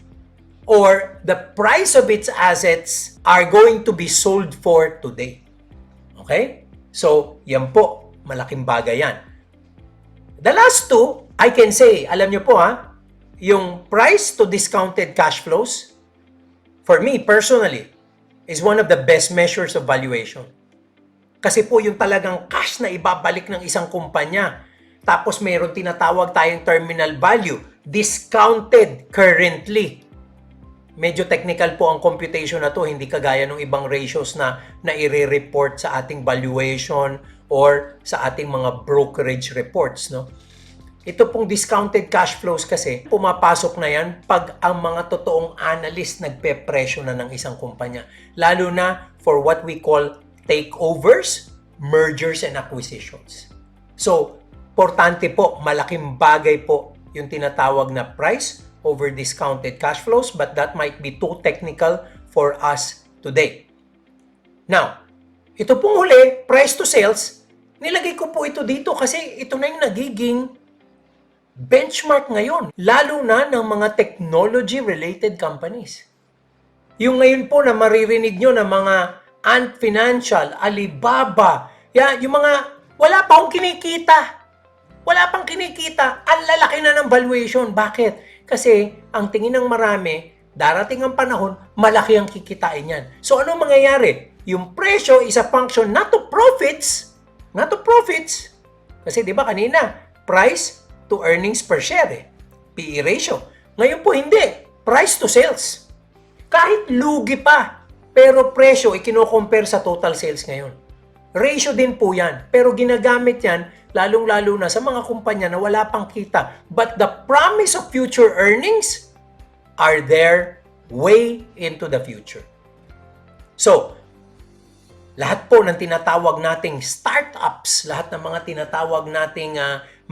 or the price of its assets are going to be sold for today. Okay? So, yan po. Malaking bagay yan. The last two, I can say, alam nyo po yung price to discounted cash flows, for me personally, is one of the best measures of valuation. Kasi po yung talagang cash na ibabalik ng isang kumpanya. Tapos mayroon tinatawag tayong terminal value, discounted currently. Medyo technical po ang computation na to, hindi kagaya ng ibang ratios na i-report sa ating valuation or sa ating mga brokerage reports, no? Ito pong discounted cash flows kasi, pumapasok na yan pag ang mga totoong analyst nagpe-presyo na ng isang kumpanya. Lalo na for what we call takeovers, mergers, and acquisitions. So, importante po, malaking bagay po yung tinatawag na price over discounted cash flows, but that might be too technical for us today. Now, ito pong huli, price to sales, nilagay ko po ito dito kasi ito na yung nagiging benchmark ngayon, lalo na ng mga technology-related companies. Yung ngayon po na maririnig nyo ng mga Ant Financial, Alibaba, yung mga wala pa akong kinikita. Wala pang kinikita, ang lalaki na ng valuation. Bakit? Kasi ang tingin ng marami, darating ang panahon, malaki ang kikitain yan. So ano mangyayari? Yung presyo is a function not to profits, kasi di ba kanina, price to earnings per share, PE ratio. Ngayon po hindi, price to sales. Kahit lugi pa, pero presyo ikino-compare sa total sales ngayon. Ratio din po yan, pero ginagamit yan lalong-lalo na sa mga kumpanya na wala pang kita. But the promise of future earnings are there way into the future. So, lahat po ng tinatawag nating startups, lahat ng mga tinatawag nating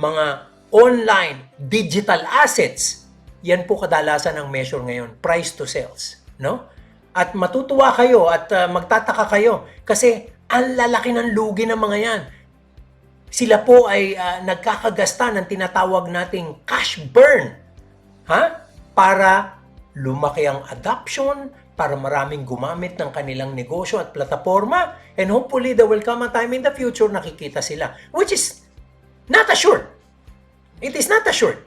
mga online digital assets, yan po kadalasan ang measure ngayon, price to sales, no? At matutuwa kayo at magtataka kayo kasi ang lalaki ng lugi ng mga yan. Sila po ay nagkakagasta ng tinatawag nating cash burn. Para lumaki ang adoption, para maraming gumamit ng kanilang negosyo at plataforma, and hopefully there will come a time in the future nakikita sila, which is not assured. It is not assured.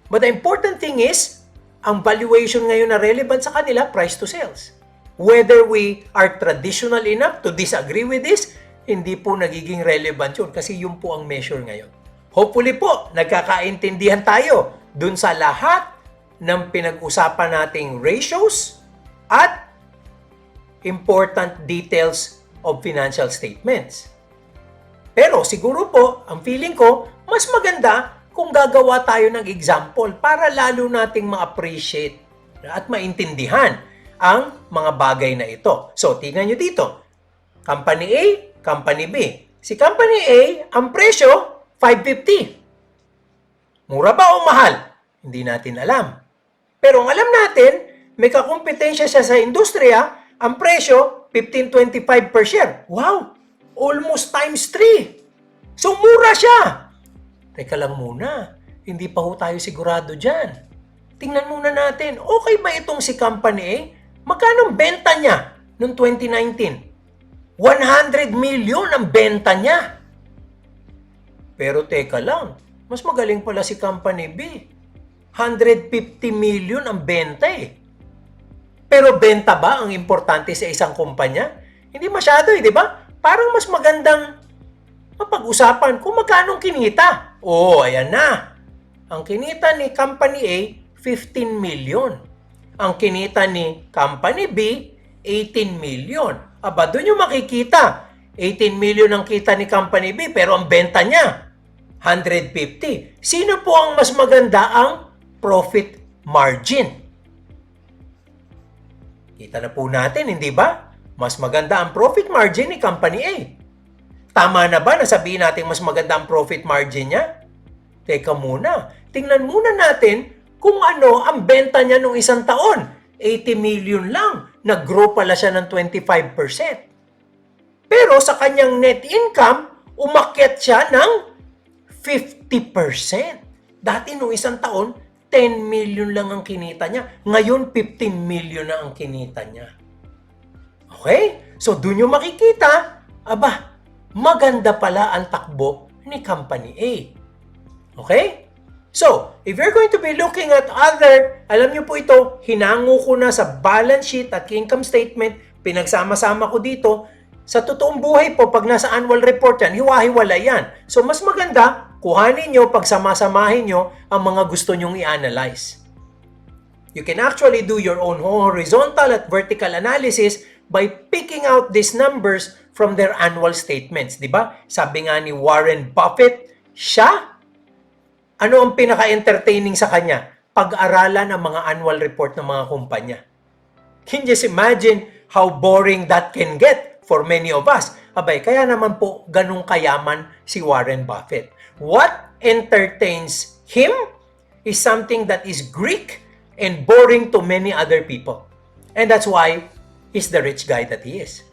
But the important thing is, ang valuation ngayon na relevant sa kanila, price to sales. Whether we are traditional enough to disagree with this, hindi po nagiging relevant yun kasi yun po ang measure ngayon. Hopefully po, nagkakaintindihan tayo dun sa lahat ng pinag-usapan nating ratios at important details of financial statements. Pero siguro po, ang feeling ko, mas maganda kung gagawa tayo ng example para lalo nating ma-appreciate at maintindihan ang mga bagay na ito. So, tingnan nyo dito. Company A, Company B. Si Company A, ang presyo, 550. Mura ba o mahal? Hindi natin alam. Pero ang alam natin, may kakompetensya siya sa industriya, ang presyo, 15.25 per share. Wow! Almost times 3. So, mura siya. Teka lang muna, hindi pa ho tayo sigurado dyan. Tingnan muna natin, okay ba itong si Company A? Magkano ang benta niya noong 2019? 100 million ang benta niya. Pero teka lang, mas magaling pala si Company B. 150 million ang benta eh. Pero benta ba ang importante sa isang kumpanya? Hindi masyado di ba? Parang mas magandang mapag-usapan kung magkano kinita. Ayan na. Ang kinita ni Company A, 15 million. Ang kinita ni Company B, 18 million. Aba, doon yung makikita. 18 million ang kita ni Company B, pero ang benta niya, 150. Sino po ang mas maganda ang profit margin? Kita na po natin, hindi ba? Mas maganda ang profit margin ni Company A. Tama na ba na sabihin natin mas maganda ang profit margin niya? Teka muna, tingnan muna natin kung ano ang benta niya nung isang taon. 80 million lang. Nag-grow pala siya ng 25%. Pero sa kanyang net income, umakyat siya ng 50%. Dati nung isang taon, 10 million lang ang kinita niya. Ngayon, 15 million na ang kinita niya. Okay? So, dun yung makikita, maganda pala ang takbo ni Company A. Okay? So, if you're going to be looking at other, alam niyo po ito, hinango ko na sa balance sheet at income statement, pinagsama-sama ko dito. Sa totoong buhay po, pag nasa annual report yan, hiwa-hiwala yan. So, mas maganda, kuhanin nyo, pagsama-samahin nyo ang mga gusto nyong i-analyze. You can actually do your own horizontal at vertical analysis by picking out these numbers from their annual statements. Diba? Sabi nga ni Warren Buffett, ano ang pinaka-entertaining sa kanya? Pag-aralan ang mga annual report ng mga kumpanya. Can you just imagine how boring that can get for many of us? Kaya naman po ganung kayaman si Warren Buffett. What entertains him is something that is Greek and boring to many other people. And that's why he's the rich guy that he is.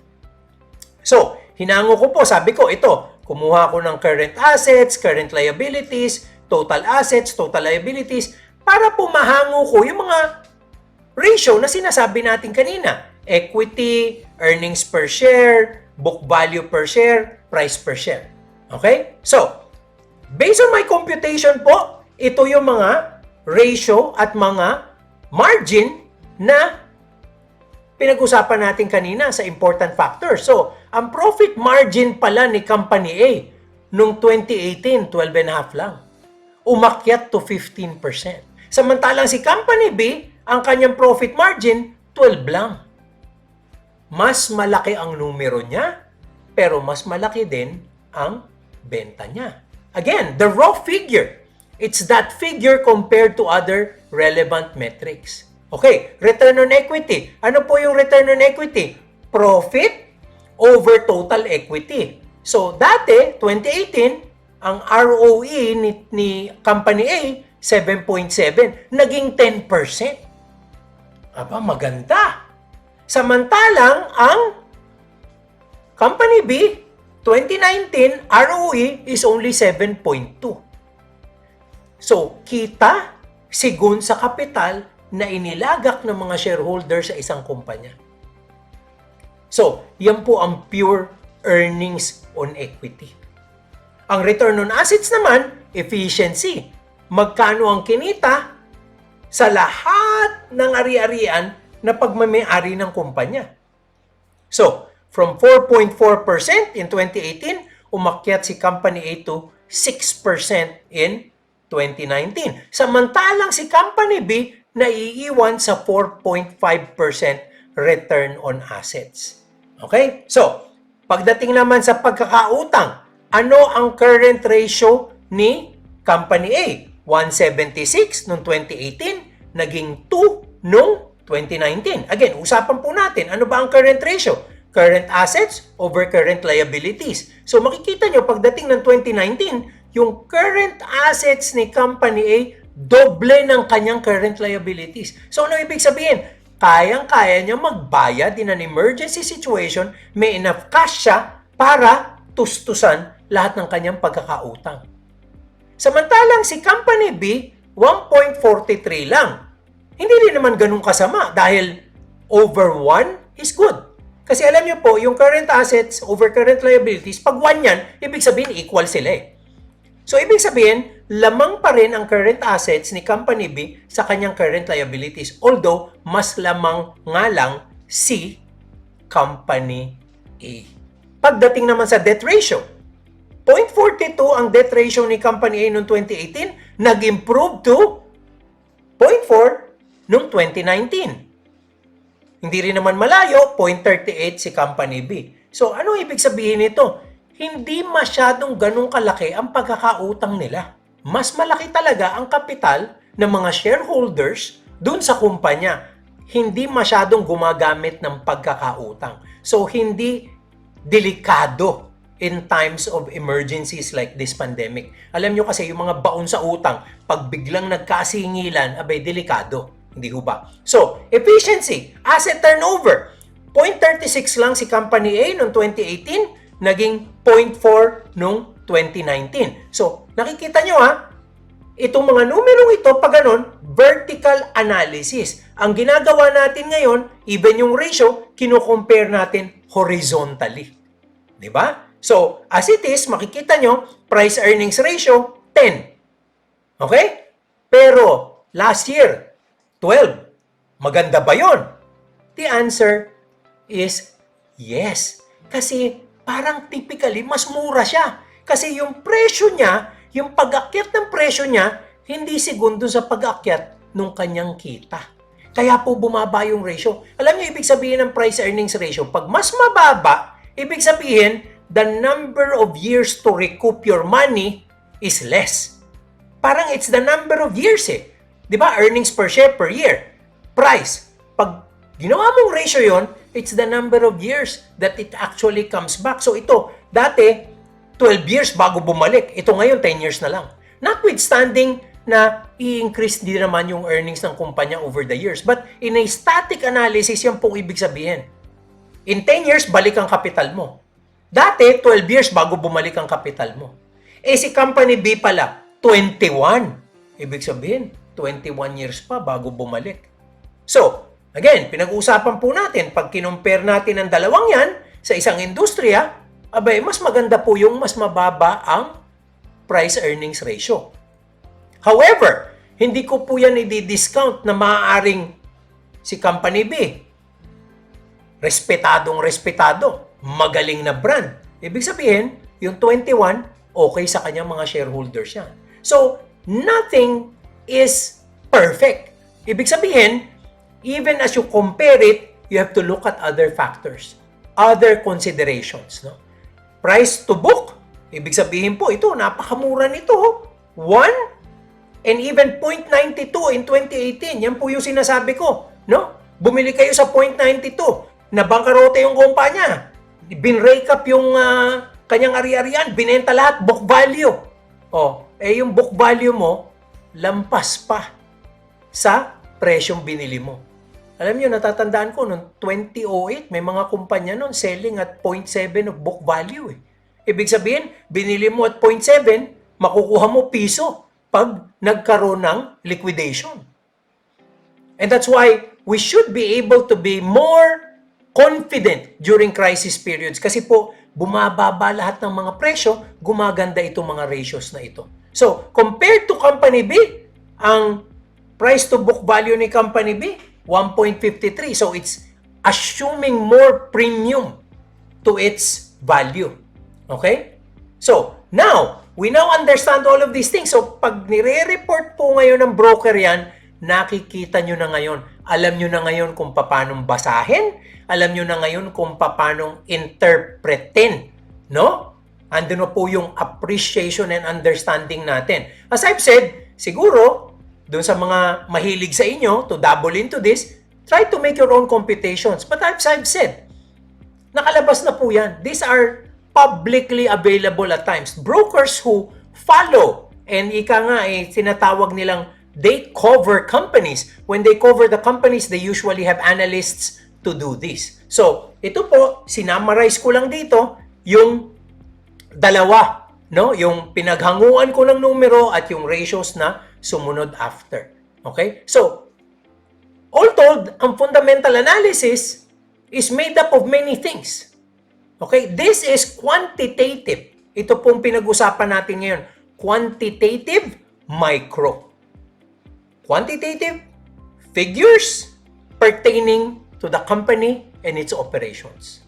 So, hinango ko po, sabi ko, ito, kumuha ko ng current assets, current liabilities, total assets, total liabilities, para po mahango ko yung mga ratio na sinasabi natin kanina. Equity, earnings per share, book value per share, price per share. Okay? So, based on my computation po, ito yung mga ratio at mga margin na pinag-usapan natin kanina sa important factors. So, ang profit margin pala ni Company A noong 2018, 12.5 lang. Umakyat to 15%. Samantalang si Company B, ang kanyang profit margin, 12 lang. Mas malaki ang numero niya, pero mas malaki din ang benta niya. Again, the raw figure. It's that figure compared to other relevant metrics. Okay, return on equity. Ano po yung return on equity? Profit over total equity. So, dati, 2018, ang ROE ni Company A, 7.7, naging 10%. Aba, maganda. Samantalang ang Company B, 2019 ROE is only 7.2. So, kita sigun sa kapital na inilagak ng mga shareholders sa isang kumpanya. So, yan po ang pure earnings on equity. Ang return on assets naman, efficiency. Magkano ang kinita sa lahat ng ari-arian na pagmamay-ari ng kumpanya. So, from 4.4% in 2018, umakyat si Company A to 6% in 2019. Samantalang si Company B naiiwan sa 4.5% return on assets. Okay? So, pagdating naman sa pagkakautang, ano ang current ratio ni Company A? 176 noong 2018, naging 2 noong 2019. Again, usapan po natin, ano ba ang current ratio? Current assets over current liabilities. So makikita nyo, pagdating ng 2019, yung current assets ni Company A, doble ng kanyang current liabilities. So ano ibig sabihin? Kayang-kaya niya magbayad in an emergency situation, may enough cash siya para tustusan lahat ng kanyang pagkakautang. Samantalang si Company B, 1.43 lang. Hindi rin naman ganun kasama dahil over 1 is good. Kasi alam niyo po, yung current assets over current liabilities, pag 1 yan, ibig sabihin equal sila eh. So ibig sabihin, lamang pa rin ang current assets ni Company B sa kanyang current liabilities. Although, mas lamang nga lang si Company A. Pagdating naman sa debt ratio, 0.42 ang debt ratio ni Company A noong 2018, nag-improve to 0.4 noong 2019. Hindi rin naman malayo, 0.38 si Company B. So, ano ibig sabihin nito? Hindi masyadong ganun kalaki ang pagkakautang nila. Mas malaki talaga ang kapital ng mga shareholders dun sa kumpanya. Hindi masyadong gumagamit ng pagkakautang. So, hindi delikado in times of emergencies like this pandemic. Alam nyo kasi yung mga baon sa utang, pag biglang nagkasingilan, abay, delikado. Hindi ho ba? So, efficiency, asset turnover. 0.36 lang si Company A noong 2018, naging 0.4 noong 2019. So, nakikita nyo ha, itong mga numerong ito, pag ganun, vertical analysis. Ang ginagawa natin ngayon, even yung ratio, kino-compare natin horizontally. Di ba? So, as it is, makikita nyo, price-earnings ratio, 10. Okay? Pero, last year, 12. Maganda ba yun? The answer is yes. Kasi, parang typically, mas mura siya. Kasi yung presyo niya, yung pag-akyat ng presyo niya, hindi segundo sa pag-akyat ng kanyang kita. Kaya po bumaba yung ratio. Alam niyo, ibig sabihin ng price-earnings ratio, pag mas mababa, ibig sabihin, the number of years to recoup your money is less. Parang it's the number of years eh. Di ba? Earnings per share per year. Price. Pag ginawa mong ratio yon, it's the number of years that it actually comes back. So ito, dati, 12 years bago bumalik. Ito ngayon, 10 years na lang. Notwithstanding na i-increase din naman yung earnings ng kumpanya over the years. But in a static analysis, yan pong ibig sabihin. In 10 years, balik ang kapital mo. Dati, 12 years bago bumalik ang kapital mo. Eh si Company B pala, 21. Ibig sabihin, 21 years pa bago bumalik. So, again, pinag-uusapan po natin, pag kinumpare natin ang dalawang yan sa isang industriya, abay, mas maganda po yung mas mababa ang price-earnings ratio. However, hindi ko po yan i-discount na maaaring si Company B, respetado, magaling na brand. Ibig sabihin, yung 21, okay sa kanyang mga shareholders yan. So, nothing is perfect. Ibig sabihin, even as you compare it, you have to look at other factors, other considerations. No? Price to book, ibig sabihin po, ito, napakamura nito. 1 and even 0.92 in 2018. Yan po yung sinasabi ko. No? Bumili kayo sa 0.92. Nabangkarote yung kumpanya. Binrake up yung kanyang ari-arian, binenta lahat, book value. Oh, eh yung book value mo, lampas pa sa presyong binili mo. Alam niyo, natatandaan ko, noong 2008, may mga kumpanya noon selling at 0.7 of book value. Ibig sabihin, binili mo at 0.7, makukuha mo piso pag nagkaroon ng liquidation. And that's why we should be able to be more confident during crisis periods. Kasi po, bumababa lahat ng mga presyo, gumaganda itong mga ratios na ito. So, compared to Company B, ang price to book value ni Company B, 1.53. So, it's assuming more premium to its value. Okay? So, now, we now understand all of these things. So, pag nire-report po ngayon ng broker yan, nakikita nyo na ngayon. Alam nyo na ngayon kung paano basahin. Alam nyo na ngayon kung paano interpretin. No? Andun na po yung appreciation and understanding natin. As I've said, siguro, dun sa mga mahilig sa inyo to dabble into this, try to make your own computations. But as I've said, nakalabas na po yan. These are publicly available at times. Brokers who follow, and ika nga sinatawag nilang they cover companies. When they cover the companies, they usually have analysts to do this. So, ito po, sinamarize ko lang dito yung dalawa, no? Yung pinaghanguan ko ng numero at yung ratios na sumunod after. Okay? So, all told, ang fundamental analysis is made up of many things. Okay? This is quantitative. Ito pong pinag-usapan natin ngayon. Quantitative, micro. Quantitative, figures pertaining to the company and its operations.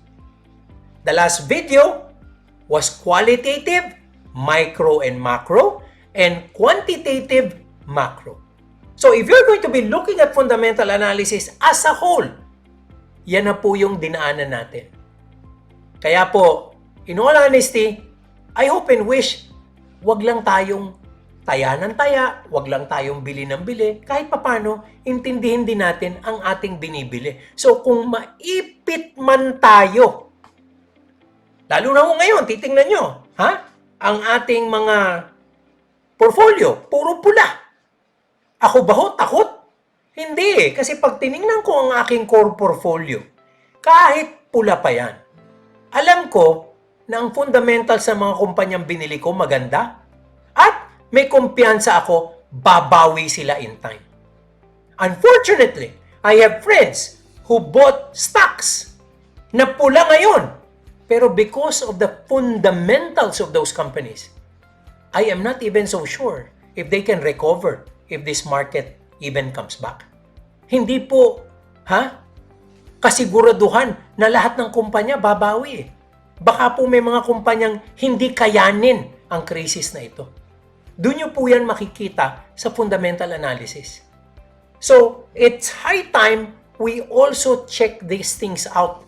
The last video was qualitative, micro and macro, and quantitative, macro. So if you're going to be looking at fundamental analysis as a whole, yan na po yung dinaanan natin. Kaya po, in all honesty, I hope and wish, wag lang tayong taya ng taya, wag lang tayong bili ng bili, kahit papano, intindihin din natin ang ating binibili. So kung maipit man tayo, lalo na ho ngayon, titingnan nyo, ang ating mga portfolio, puro pula. Ako ba ho, takot? Hindi, kasi pag tiningnan ko ang aking core portfolio, kahit pula pa yan, alam ko na ang fundamental sa mga kumpanyang binili ko maganda at may kumpiyansa ako, babawi sila in time. Unfortunately, I have friends who bought stocks na pula ngayon. Pero because of the fundamentals of those companies, I am not even so sure if they can recover if this market even comes back. Hindi po, kasiguraduhan na lahat ng kumpanya babawi. Baka po may mga kumpanyang hindi kayanin ang krisis na ito. Doon nyo po yan makikita sa fundamental analysis. So, it's high time we also check these things out.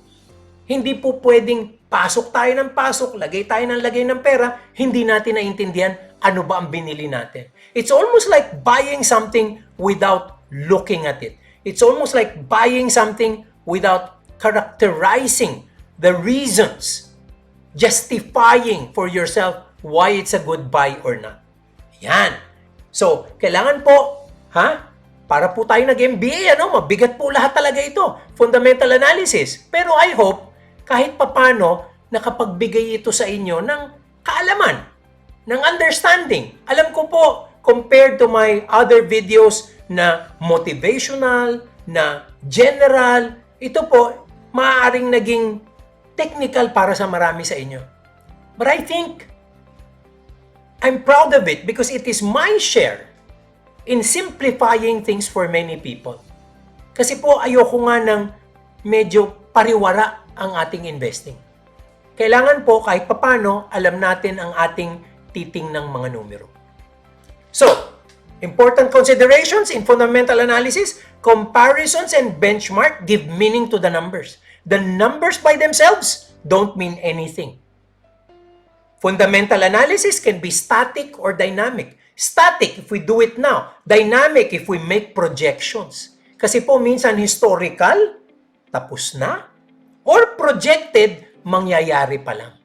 Hindi po pwedeng pasok tayo ng pasok, lagay tayo ng lagay ng pera, hindi natin naintindihan ano ba ang binili natin. It's almost like buying something without looking at it. It's almost like buying something without characterizing the reasons, justifying for yourself why it's a good buy or not. Yan. So, kailangan po, para po tayo nag-MBA, mabigat po lahat talaga ito. Fundamental analysis. Pero I hope, kahit papano, nakapagbigay ito sa inyo ng kaalaman, ng understanding. Alam ko po, compared to my other videos na motivational, na general, ito po, maaaring naging technical para sa marami sa inyo. But I think, I'm proud of it because it is my share in simplifying things for many people. Kasi po, ayoko nga ng medyo pariwara ang ating investing. Kailangan po kahit papano alam natin ang ating titingnang mga numero. So, important considerations in fundamental analysis, comparisons and benchmark give meaning to the numbers. The numbers by themselves don't mean anything. Fundamental analysis can be static or dynamic. Static if we do it now. Dynamic if we make projections. Kasi po minsan historical, tapos na. Or projected, mangyayari pa lang.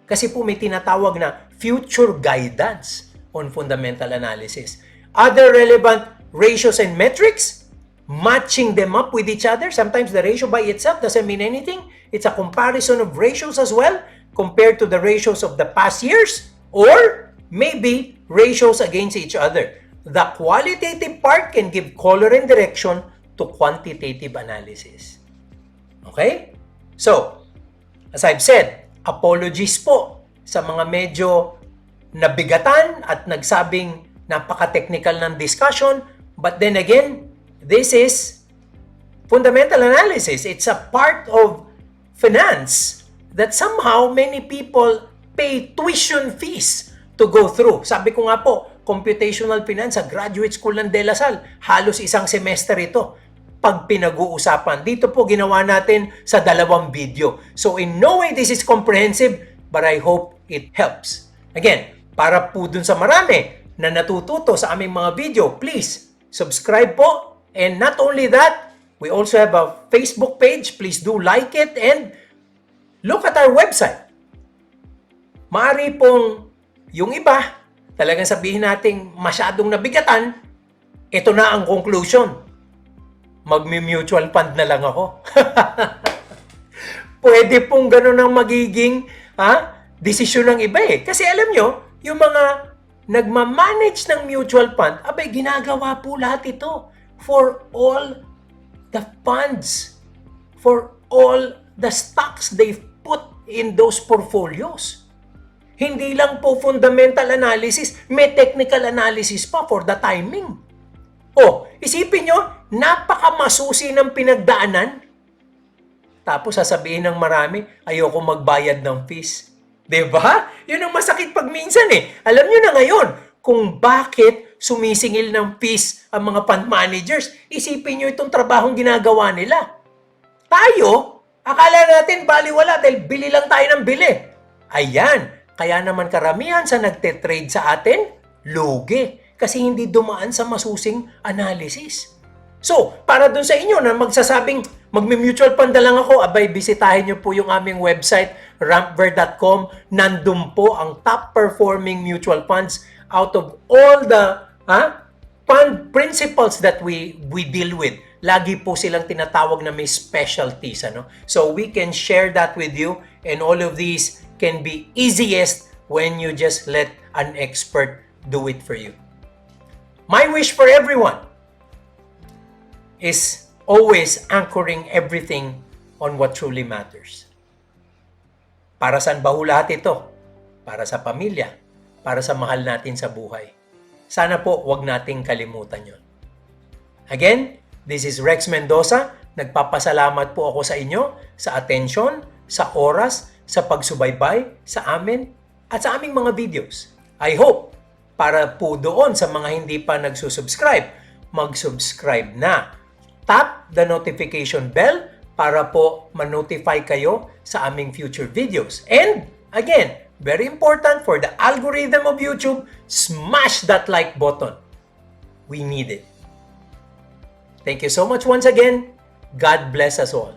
Kasi po may tinatawag na future guidance on fundamental analysis. other relevant ratios and metrics, matching them up with each other. Sometimes the ratio by itself doesn't mean anything. It's a comparison of ratios as well, compared to the ratios of the past years, or maybe ratios against each other. The qualitative part can give color and direction to quantitative analysis. Okay? So, as I've said, apologies po sa mga medyo nabigatan at nagsabing napaka-technical ng discussion. But then again, this is fundamental analysis. It's a part of finance that somehow many people pay tuition fees to go through. Sabi ko nga po, computational finance sa graduate school ng De La Salle, halos isang semester ito pag pinag-uusapan. Dito po ginawa natin sa 2 video. So in no way this is comprehensive, but I hope it helps. Again, para po dun sa marami na natututo sa aming mga video, please subscribe po. And not only that, we also have a Facebook page. Please do like it and look at our website. Maaari pong yung iba, talagang sabihin nating masyadong nabigatan, ito na ang conclusion. Magmi-mutual fund na lang ako. Pwede pong ganun ang magiging desisyon ng iba eh. Kasi alam nyo, yung mga nagmamanage ng mutual fund, abay, ginagawa po lahat ito for all the funds, for all the stocks they've put in those portfolios. Hindi lang po fundamental analysis, may technical analysis pa for the timing. Oh, isipin nyo, napakamasusi ng pinagdaanan. Tapos sasabihin ng marami, ayoko magbayad ng fees. Diba? Yun ang masakit pag minsan eh. Alam nyo na ngayon kung bakit sumisingil ng fees ang mga fund managers. Isipin nyo itong trabahong ginagawa nila. Tayo, akala natin baliwala dahil bili lang tayo ng bili. Ayan, kaya naman karamihan sa nagte-trade sa atin, lugi. Kasi hindi dumaan sa masusing analysis. So, para dun sa inyo na magsasabing magmi-mutual fund na lang ako, abay, bisitahin nyo po yung aming website, rampver.com. Nandun po ang top performing mutual funds out of all the fund principles that we deal with. Lagi po silang tinatawag na may specialties. So, we can share that with you, and all of these can be easiest when you just let an expert do it for you. My wish for everyone is always anchoring everything on what truly matters. Para saan ba lahat ito? Para sa pamilya, para sa mahal natin sa buhay. Sana po wag nating kalimutan yon. Again, this is Rex Mendoza. Nagpapasalamat po ako sa inyo sa atensyon, sa oras, sa pagsubaybay sa amin at sa aming mga videos. I hope para po doon sa mga hindi pa nagsusubscribe, mag-subscribe na. Tap the notification bell para po ma-notify kayo sa aming future videos. And again, very important for the algorithm of YouTube, smash that like button. We need it. Thank you so much once again. God bless us all.